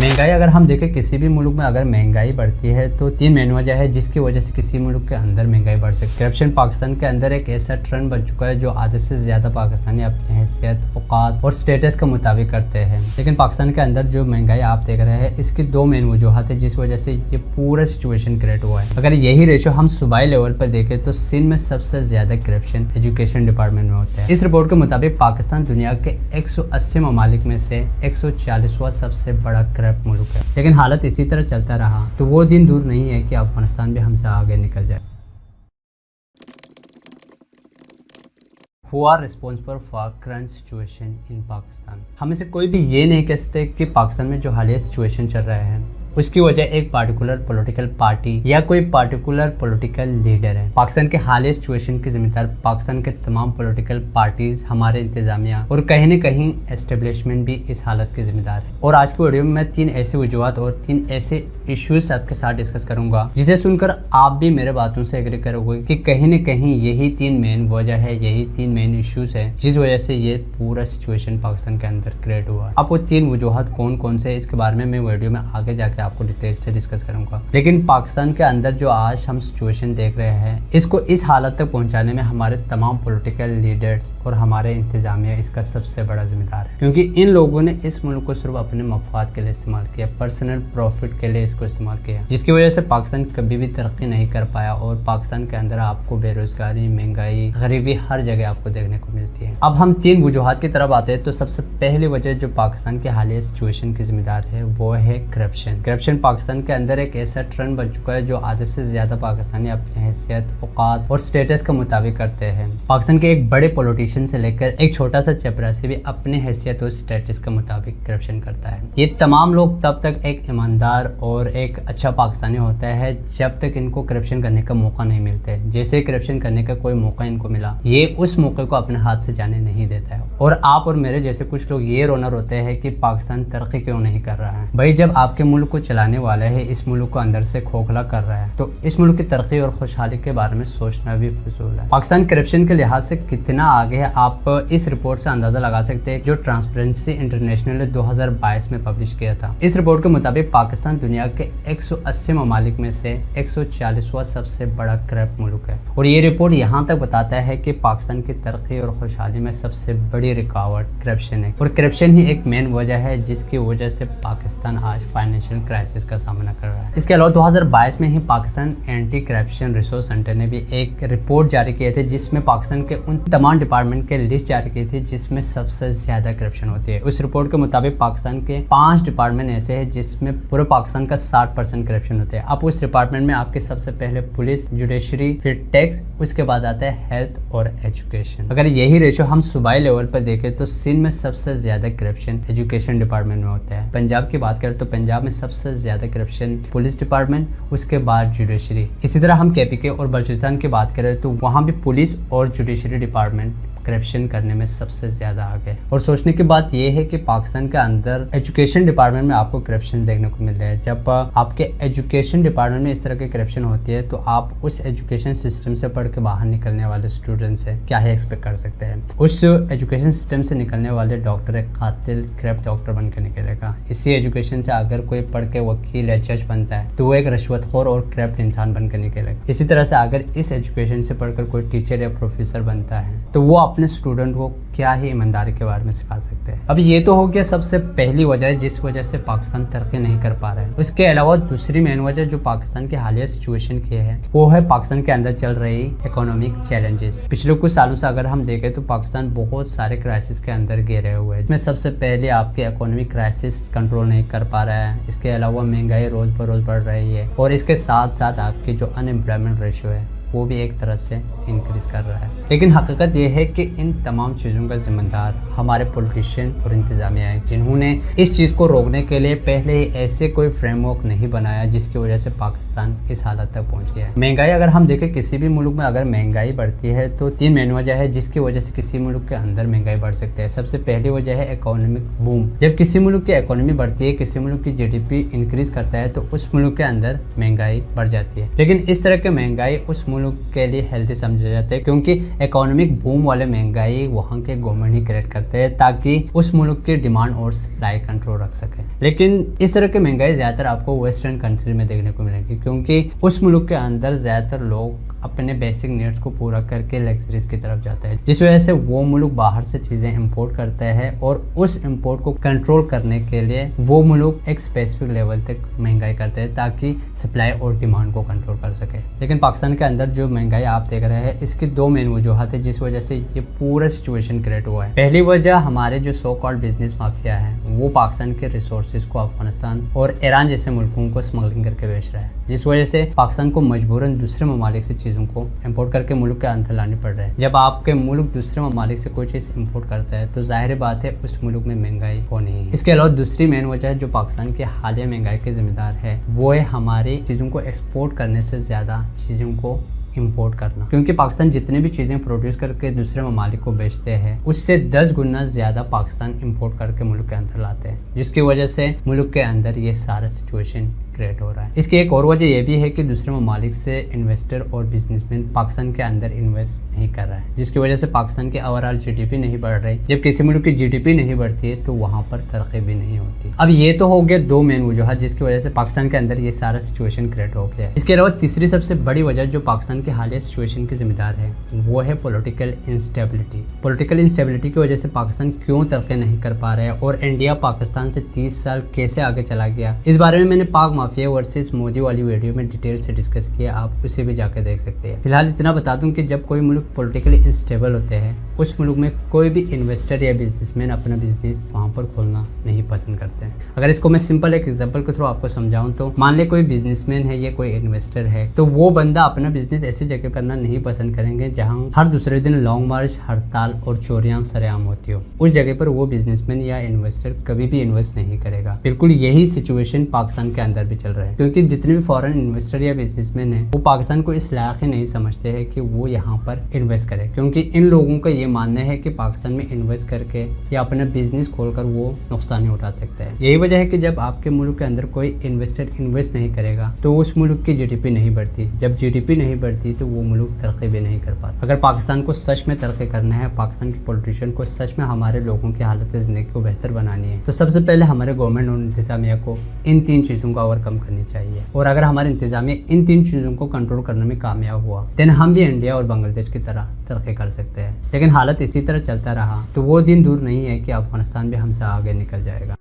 महंगाई अगर हम देखें किसी भी मुल्क में अगर महंगाई बढ़ती है तो 3 मेन वजह है जिसकी वजह से किसी मुल्क के अंदर महंगाई बढ़ सकती है। करप्शन पाकिस्तान के अंदर एक ऐसा ट्रेंड बन चुका है जो आधे से ज़्यादा पाकिस्तानी अपनी हैसियत, औकात और स्टेटस के मुताबिक करते हैं। लेकिन पाकिस्तान के अंदर जो महंगाई आप देख रहे हैं इसकी 2 मेन वजूहत है जिस वजह से ये पूरा सिचुएशन क्रिएट हुआ है। अगर यही रेशो हम सूबाई लेवल पर देखें तो सिंध में सबसे ज़्यादा करप्शन एजुकेशन डिपार्टमेंट में होता है। इस रिपोर्ट के मुताबिक पाकिस्तान दुनिया के 180 ममालिक में से 140वां सबसे बड़ा करप्ट मुल्क है। लेकिन हालत इसी तरह चलता रहा तो वो दिन दूर नहीं है कि अफगानिस्तान भी हमसे आगे निकल जाए। Who are responsible for current situation in Pakistan? हमें से कोई भी ये नहीं कह सकते कि पाकिस्तान में जो हालिया सिचुएशन चल रहा है उसकी वजह एक पार्टिकुलर पॉलिटिकल पार्टी या कोई पार्टिकुलर पॉलिटिकल लीडर है। पाकिस्तान के हालिया सिचुएशन के जिम्मेदार पाकिस्तान के तमाम पॉलिटिकल पार्टीज, हमारे इंतजामिया और कहीं न कहीं एस्टेब्लिशमेंट भी इस हालत के जिम्मेदार है। और आज की वीडियो में मैं 3 ऐसे वजूहत और 3 ऐसे इश्यूज आपके साथ डिस्कस करूंगा जिसे सुनकर आप भी मेरे बातों से एग्री करोगे कि कहीं न कहीं यही 3 मेन वजह है, यही 3 मेन इश्यूज है जिस वजह से ये पूरा सिचुएशन पाकिस्तान के अंदर क्रिएट हुआ है। अब वो 3 वजूहत कौन कौन से इसके बारे में मैं वीडियो में आगे जाके आपको डिटेल से डिस्कस करूंगा। लेकिन पाकिस्तान के अंदर जो आज हम सिचुएशन देख रहे हैं इसको इस हालत तक पहुंचाने में हमारे तमाम पॉलिटिकल लीडर्स और हमारे इंतजामिया इसका सबसे बड़ा जिम्मेदार है, क्योंकि इन लोगों ने इस मुल्क को सिर्फ अपने मफाद के लिए इस्तेमाल किया, पर्सनल प्रॉफिट के लिए इसको इस्तेमाल किया, जिसकी वजह से पाकिस्तान कभी भी तरक्की नहीं कर पाया। और पाकिस्तान के अंदर आपको बेरोजगारी, महंगाई, गरीबी हर जगह आपको देखने को मिलती है। अब हम 3 वजूहत की तरफ आते हैं तो सबसे पहली वजह जो पाकिस्तान के हालिया सिचुएशन की जिम्मेदार है वो है करप्शन। करप्शन पाकिस्तान के अंदर एक ऐसा ट्रेंड बन चुका है जो आधे से ज्यादा पाकिस्तानी अपनी हैसियत, औकात और स्टेटस के मुताबिक करते हैं। पाकिस्तान के एक बड़े पॉलिटिशियन से लेकर एक छोटा सा चपरासी भी अपनी हैसियत और स्टेटस के मुताबिक करप्शन करता है। ये तमाम लोग तब तक एक ईमानदार और एक अच्छा पाकिस्तानी होता है जब तक इनको करप्शन करने का मौका नहीं मिलता है। जैसे करप्शन करने का कोई मौका इनको मिला, ये उस मौके को अपने हाथ से जाने नहीं देता है। और आप और मेरे जैसे कुछ लोग ये रोना रोते हैं कि पाकिस्तान तरक्की क्यों नहीं कर रहा है। भाई जब आपके मुल्क को चलाने वाला है इस मुल्क को अंदर से खोखला कर रहा है तो इस मुल्क की तरक्की और खुशहाली के बारे में सोचना भी फजूल है। पाकिस्तान करप्शन के लिहाज से कितना आगे है आप इस रिपोर्ट से अंदाजा लगा सकते हैं जो ट्रांसपेरेंसी इंटरनेशनल ने 2022 में पब्लिश किया था। इस रिपोर्ट के मुताबिक पाकिस्तान दुनिया के 180 ममालिक में से 140वां सबसे बड़ा करप्ट मुल्क है। और ये रिपोर्ट यहाँ तक बताता है कि पाकिस्तान की तरक्की और खुशहाली में सबसे बड़ी रुकावट करप्शन है। और करप्शन ही एक मेन वजह है जिसकी वजह से पाकिस्तान आज फाइनेंशियल क्राइसिस का सामना कर रहा है। इसके अलावा 2022 में ही Pakistan anti corruption resource centre ने भी एक रिपोर्ट जारी किए थे जिसमें पाकिस्तान के उन तमाम डिपार्टमेंट के लिस्ट जारी की थी जिसमें सबसे ज्यादा करप्शन होती है। उस रिपोर्ट के मुताबिक पाकिस्तान के 5 डिपार्टमेंट ऐसे हैं जिसमें पूरे पाकिस्तान का 60% करप्शन होते हैं। अब उस डिपार्टमेंट में आपके सबसे पहले पुलिस, जुडिशरी, फिर टैक्स, उसके बाद आता है हेल्थ और एजुकेशन। अगर यही रेशो हम सूबाई लेवल पर देखें तो सिंध में सबसे ज्यादा करप्शन एजुकेशन डिपार्टमेंट में होता है। पंजाब की बात करें तो पंजाब में सबसे ज्यादा करप्शन पुलिस डिपार्टमेंट, उसके बाद जुडिशरी। इसी तरह हम केपीके और बलूचिस्तान की बात करें तो वहाँ भी पुलिस और जुडिशरी डिपार्टमेंट करप्शन करने में सबसे ज्यादा आगे। और सोचने की बात यह है कि पाकिस्तान के अंदर एजुकेशन डिपार्टमेंट में आपको करप्शन देखने को मिल रहा है। जब आपके एजुकेशन डिपार्टमेंट में इस तरह की करप्शन होती है तो आप उस एजुकेशन सिस्टम से पढ़ के बाहर निकलने वाले स्टूडेंट से क्या ही एक्सपेक्ट कर सकते हैं। उस एजुकेशन सिस्टम से निकलने वाले डॉक्टर एक कातिल करप्ट डॉक्टर बन के निकलेगा। इसी एजुकेशन से अगर कोई पढ़ के वकील या जज बनता है तो वो एक रिश्वतखोर और करप्ट इंसान बन के निकलेगा। इसी तरह से अगर इस एजुकेशन से पढ़कर कोई टीचर या प्रोफेसर बनता है तो वो अपने स्टूडेंट को क्या ही ईमानदारी के बारे में सिखा सकते हैं। अब ये तो हो गया सबसे पहली वजह जिस वजह से पाकिस्तान तरक्की नहीं कर पा रहा है। उसके अलावा दूसरी मेन वजह जो पाकिस्तान के हालिया सिचुएशन की है वो है पाकिस्तान के अंदर चल रही इकोनॉमिक चैलेंजेस। पिछले कुछ सालों से अगर हम देखें तो पाकिस्तान बहुत सारे क्राइसिस के अंदर घिरे हुए है। इसमें सबसे पहले आपके इकोनॉमिक क्राइसिस कंट्रोल नहीं कर पा रहा है। इसके अलावा महंगाई रोज ब रोज बढ़ रही है और इसके साथ साथ आपकी जो अनएम्प्लॉयमेंट रेशियो है वो भी एक तरह से इंक्रीज कर रहा है। लेकिन हकीकत ये है कि इन तमाम चीज़ों का जिम्मेदार हमारे पॉलिटिशियन और इंतजामिया है जिन्होंने इस चीज़ को रोकने के लिए पहले ही ऐसे कोई फ्रेमवर्क नहीं बनाया जिसकी वजह से पाकिस्तान इस हालत तक पहुंच गया है। महंगाई अगर हम देखें किसी भी मुल्क में अगर महंगाई बढ़ती है तो 3 मेन वजह है जिसकी वजह से किसी मुल्क के अंदर महंगाई बढ़ सकती है। सबसे पहली वजह है इकोनॉमिक बूम। जब किसी मुल्क की इकोनॉमी बढ़ती है, किसी मुल्क की GDP इंक्रीज करता है तो उस मुल्क के अंदर महंगाई बढ़ जाती है। लेकिन इस तरह की महंगाई उस मुल्क के लिए हेल्थी समझे जाते हैं, क्योंकि इकोनॉमिक बूम वाले महंगाई वहाँ के गवर्नमेंट ही क्रिएट करते हैं ताकि उस मुल्क की डिमांड और सप्लाई कंट्रोल रख सके। लेकिन इस तरह की महंगाई ज़्यादातर आपको वेस्टर्न कंट्री में देखने को मिलेगी, क्योंकि उस मुल्क के अंदर ज़्यादातर लोग अपने बेसिक नीड्स को पूरा करके लग्जरीज की तरफ जाते हैं, जिस वजह से वो मुल्क बाहर से चीज़ें इंपोर्ट करते हैं और उस इंपोर्ट को कंट्रोल करने के लिए वो मुल्क एक स्पेसिफिक लेवल तक महंगाई करते हैं ताकि सप्लाई और डिमांड को कंट्रोल कर सके। लेकिन पाकिस्तान के अंदर जो महंगाई आप देख रहे हैं, इसकी दो मेन वजूहत है जिस वजह से ये पूरा सिचुएशन क्रिएट हुआ है। पहली वजह हमारे जो सो कॉल्ड बिजनेस माफिया है वो पाकिस्तान के रिसोर्सेज को अफगानिस्तान और ईरान जैसे मुल्कों को स्मगलिंग करके बेच रहा है, जिस वजह से पाकिस्तान को मजबूरन दूसरे ममालिक से चीज़ों को इंपोर्ट करके मुल्क के अंदर लानी पड़ रहा है। जब आपके मुल्क दूसरे ममालिक से कोई चीज़ इंपोर्ट करता है तो जाहिर बात है उस मुल्क में महंगाई होनी है। इसके अलावा दूसरी मेन वजह जो पाकिस्तान की हालिया महंगाई के जिम्मेदार है वो है हमारी चीज़ों को एक्सपोर्ट करने से ज़्यादा चीज़ों को इंपोर्ट करना, क्योंकि पाकिस्तान जितने भी चीज़ें प्रोड्यूस करके दूसरे ममालिक को बेचते हैं उससे 10 गुना ज़्यादा पाकिस्तान इंपोर्ट करके मुल्क के अंदर लाते हैं, जिसकी वजह से मुल्क के अंदर ये सारा सिचुएशन क्रिएट हो रहा है। इसकी एक और वजह यह भी है कि दूसरे ममालिक से इन्वेस्टर और बिजनेसमैन पाकिस्तान के अंदर इन्वेस्ट नहीं कर रहा है, जिसकी वजह से पाकिस्तान की ओवरऑल जीडीपी नहीं बढ़ रही। जब किसी मुल्क की जीडीपी नहीं बढ़ती है तो वहाँ पर तरक्की भी नहीं होती। अब ये तो हो गया दो मेन वजूहत जिसकी वजह से पाकिस्तान के अंदर ये सारा सिचुएशन क्रिएट हो गया है। इसके अलावा तीसरी सबसे बड़ी वजह जो पाकिस्तान के हालिया सिचुएशन की जिम्मेदार है वो है पॉलिटिकल इंस्टेबिलिटी। पॉलिटिकल इंस्टेबिलिटी की वजह से पाकिस्तान क्यों तरक्की नहीं कर पा रहा है और इंडिया पाकिस्तान से 30 साल कैसे आगे चला गया, इस बारे में मैंने पाक माफिया वर्सेस मोदी वाली वीडियो में डिटेल से डिस्कस किया, आप उसे भी जाकर देख सकते हैं। फिलहाल इतना बता दूं कि जब कोई मुल्क पॉलिटिकली इंस्टेबल होते हैं उस मुल्क में कोई भी इन्वेस्टर या बिजनेसमैन अपना बिजनेस वहाँ पर खोलना नहीं पसंद करते हैं। अगर इसको मैं सिंपल एक एग्जांपल के थ्रू आपको समझाऊं तो मान ले कोई बिजनेसमैन है या कोई इन्वेस्टर है, तो वो बंदा अपना बिजनेस ऐसी जगह करना नहीं पसंद करेंगे जहाँ हर दूसरे दिन लॉन्ग मार्च, हड़ताल और चोरियां सरेआम होती हो। उस जगह पर वो बिजनेसमैन या इन्वेस्टर कभी भी इन्वेस्ट नहीं करेगा। बिल्कुल यही सिचुएशन पाकिस्तान के अंदर भी चल रहा है, क्योंकि जितने भी फॉरेन इन्वेस्टर या बिजनेसमैन हैं वो पाकिस्तान को इस लायक ही नहीं समझते हैं कि वो यहाँ पर इन्वेस्ट करें, क्योंकि इन लोगों का ये मानना है कि पाकिस्तान में इन्वेस्ट करके या अपना बिजनेस खोलकर वो नुकसान उठा सकते हैं। यही वजह है कि जब आपके मुल्क के अंदर कोई इन्वेस्टर इन्वेस्ट नहीं करेगा तो उस मुल्क की जीडीपी नहीं बढ़ती। जब जीडीपी नहीं बढ़ती तो वो मुल्क तरक्की भी नहीं कर पाता। अगर पाकिस्तान को सच में तरक्की करना है, पाकिस्तान के पॉलिटिशियन को सच में हमारे लोगों की हालत ज़िंदगी को बेहतर बनानी है, तो सबसे पहले हमारे गवर्नमेंट और इंतजामिया को इन 3 चीज़ों को ओवरकम करनी चाहिए। और अगर हमारे इंतजामिया इन 3 चीज़ों को कंट्रोल करने में कामयाब हुआ देन हम भी इंडिया और बांग्लादेश की तरह तरक्की कर सकते हैं। लेकिन हालत इसी तरह चलता रहा तो वो दिन दूर नहीं है कि अफगानिस्तान भी हमसे आगे निकल जाएगा।